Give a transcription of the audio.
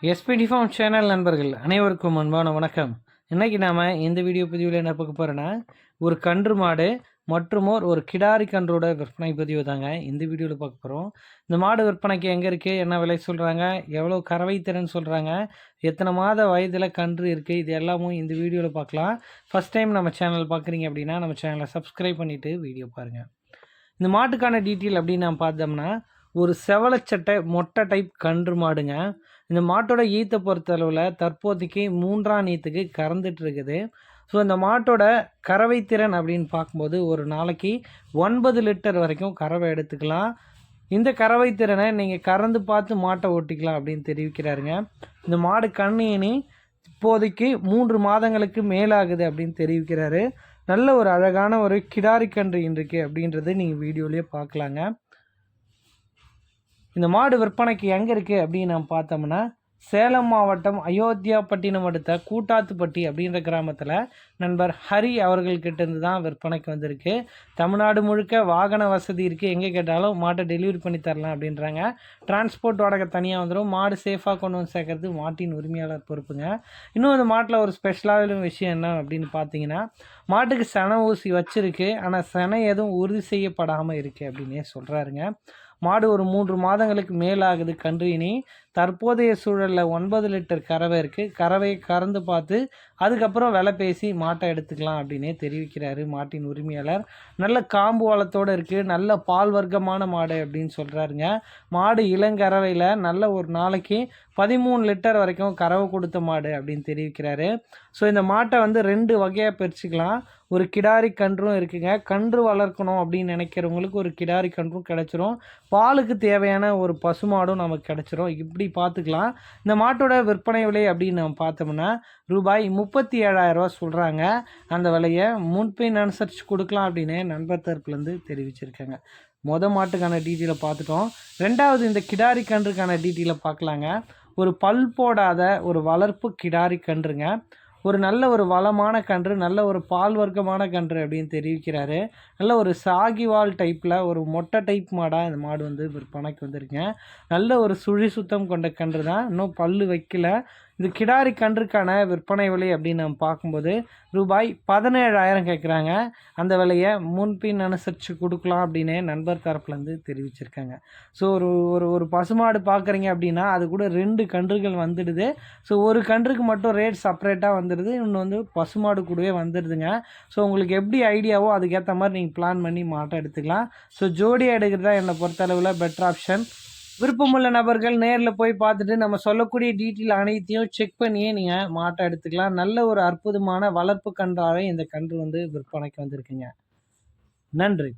SPD form channel நண்பர்கள் அனைவருக்கும் அன்பான வணக்கம். இன்றைக்கி நாம் இந்த வீடியோ பதிவில் என்ன பார்க்க போகிறோன்னா, ஒரு கன்று மாடு மற்றும் ஒரு கிடாரி கன்றோட விற்பனை பதிவு தாங்க இந்த வீடியோவில் பார்க்க போகிறோம். இந்த மாடு விற்பனைக்கு எங்கே இருக்குது, என்ன விலை சொல்கிறாங்க, எவ்வளோ கறவை திறன் சொல்கிறாங்க, எத்தனை மாத வயதில் கன்று இருக்குது, இது எல்லாமும் இந்த வீடியோவில் பார்க்கலாம். ஃபஸ்ட் டைம் நம்ம சேனல் பார்க்குறீங்க அப்படின்னா நம்ம சேனலை சப்ஸ்கிரைப் பண்ணிவிட்டு வீடியோ பாருங்கள். இந்த மாட்டுக்கான டீட்டெயில் அப்படின்னு நான் பார்த்தோம்னா, ஒரு செவலச்சட்டை மொட்டை டைப் கன்று மாடுங்க. இந்த மாட்டோட ஈத்தை பொறுத்தளவில் தற்போதைக்கு 3ஆம் ஈத்துக்கு கறந்துட்டு இருக்குது. ஸோ இந்த மாட்டோட கறவை திறன் அப்படின்னு பார்க்கும்போது ஒரு நாளைக்கு 9 லிட்டர் வரைக்கும் கறவை எடுத்துக்கலாம். இந்த கறவை திறனை நீங்கள் கறந்து பார்த்து மாட்டை ஓட்டிக்கலாம் அப்படின்னு தெரிவிக்கிறாருங்க. இந்த மாடு கண்ணினி இப்போதைக்கு 3 மாதங்களுக்கு மேலாகுது அப்படின்னு தெரிவிக்கிறாரு. நல்ல ஒரு அழகான ஒரு கிடாரி கன்று இன்றைக்கு அப்படின்றது நீங்கள் வீடியோலேயே பார்க்கலாங்க. இந்த மாடு விற்பனைக்கு எங்கே இருக்குது அப்படின்னு நம்ம பார்த்தோம்னா, சேலம் மாவட்டம் அயோத்தியாப்பட்டினம் அடுத்த கூட்டாத்துப்பட்டி அப்படின்ற கிராமத்தில் நண்பர் ஹரி அவர்கள்கிட்டேருந்து தான் விற்பனைக்கு வந்திருக்கு. தமிழ்நாடு முழுக்க வாகன வசதி இருக்குது, எங்கே கேட்டாலும் மாட்டை டெலிவரி பண்ணி தரலாம் அப்படின்றாங்க. டிரான்ஸ்போர்ட் வாடகை தனியாக வந்துடும். மாடு சேஃபாக கொண்டு வந்து சேர்க்கறது மாட்டின் உரிமையாளர் பொறுப்புங்க. இன்னும் இந்த மாட்டில் ஒரு ஸ்பெஷலான விஷயம் என்ன அப்படின்னு பார்த்தீங்கன்னா, மாட்டுக்கு சன ஊசி வச்சுருக்கு, ஆனால் சனை எதுவும் உறுதி செய்யப்படாமல் இருக்குது அப்படின்னே சொல்கிறாருங்க. மாடு ஒரு 3 மாதங்களுக்கு மேலாகுது கன்றினி. தற்போதைய சூழலில் 9 லிட்டர் கறவை இருக்குது. கறவையை கறந்து பார்த்து அதுக்கப்புறம் விலை பேசி மாட்டை எடுத்துக்கலாம் அப்படின்னே தெரிவிக்கிறாரு மாட்டின் உரிமையாளர். நல்ல காம்பு வளத்தோடு இருக்குது, நல்ல பால் வர்க்கமான மாடு அப்படின்னு சொல்கிறாருங்க. மாடு இளங்கறவையில் நல்ல ஒரு நாளைக்கு 13 லிட்டர் வரைக்கும் கறவை கொடுத்த மாடு அப்படின்னு தெரிவிக்கிறாரு. ஸோ இந்த மாட்டை வந்து 2 வகையாக பிரிச்சுக்கலாம். ஒரு கிடாரி கன்றும் இருக்குங்க. கன்று வளர்க்கணும் அப்படின்னு நினைக்கிறவங்களுக்கு ஒரு கிடாரி கன்றும் கிடச்சிரும். பாலுக்கு தேவையான ஒரு பசுமாடும் நமக்கு கிடச்சிரும். இப்படி பார்த்துக்கலாம். இந்த மாட்டோட விற்பனை விலை அப்படின்னு நம்ம பார்த்தோம்னா ரூபாய் 37,000 சொல்கிறாங்க. அந்த விலையை முன்பின் அனுசரித்து கொடுக்கலாம் அப்படின்னு நண்பர் தரப்புலேருந்து தெரிவிச்சிருக்காங்க. மாட்டுக்கான டீட்டெயிலை பார்த்துட்டோம். ரெண்டாவது இந்த கிடாரி கன்றுக்கான டீட்டெயிலை பார்க்கலாங்க. ஒரு பல் போடாத ஒரு வளர்ப்பு கிடாரி கன்றுங்க. ஒரு நல்ல ஒரு வளமான கன்று, நல்ல ஒரு பால் வர்க்கமான கன்று அப்படின்னு தெரிவிக்கிறாரு. நல்ல ஒரு சாகிவால் டைப்பில் ஒரு மொட்டை டைப் மாடாக இந்த மாடு வந்து விற்பனைக்கு வந்திருக்கேங்க. நல்ல ஒரு சுழி சுத்தம் கொண்ட கன்று தான், இன்னும் பல்லு வைக்கல. இது கிடாரி கன்றுக்கான விற்பனை விலை அப்படின்னு நம்ம பார்க்கும்போது ரூபாய் 17,000 கேட்குறாங்க. அந்த விலையை முன்பின் அனுசரித்து கொடுக்கலாம் அப்படின்னு நண்பர் தரப்புலேருந்து தெரிவிச்சிருக்காங்க. ஸோ ஒரு ஒரு ஒரு பசுமாடு பார்க்குறீங்க அப்படின்னா அது கூட 2 கன்றுகள் வந்துடுது. ஸோ ஒரு கன்றுக்கு மட்டும் ரேட் செப்பரேட்டாக வந்துடுது, இன்னொன்று வந்து பசுமாடு கூடவே வந்துடுதுங்க. ஸோ உங்களுக்கு எப்படி ஐடியாவோ அதுக்கேற்ற மாதிரி நீங்கள் பிளான் பண்ணி மாட்டை எடுத்துக்கலாம். ஸோ ஜோடியாக எடுக்கிறது தான் என்னை பொறுத்தளவில் பெட்டர் ஆப்ஷன். விருப்பமுள்ள நபர்கள் நேரில் போய் பார்த்துட்டு நம்ம சொல்லக்கூடிய டீட்டெயில் அனைத்தையும் செக் பண்ணியே நீங்கள் மாட்டை எடுத்துக்கலாம். நல்ல ஒரு அற்புதமான வளர்ப்பு கன்றாவே இந்த கன்று வந்து விற்பனைக்கு வந்திருக்குங்க. நன்றி.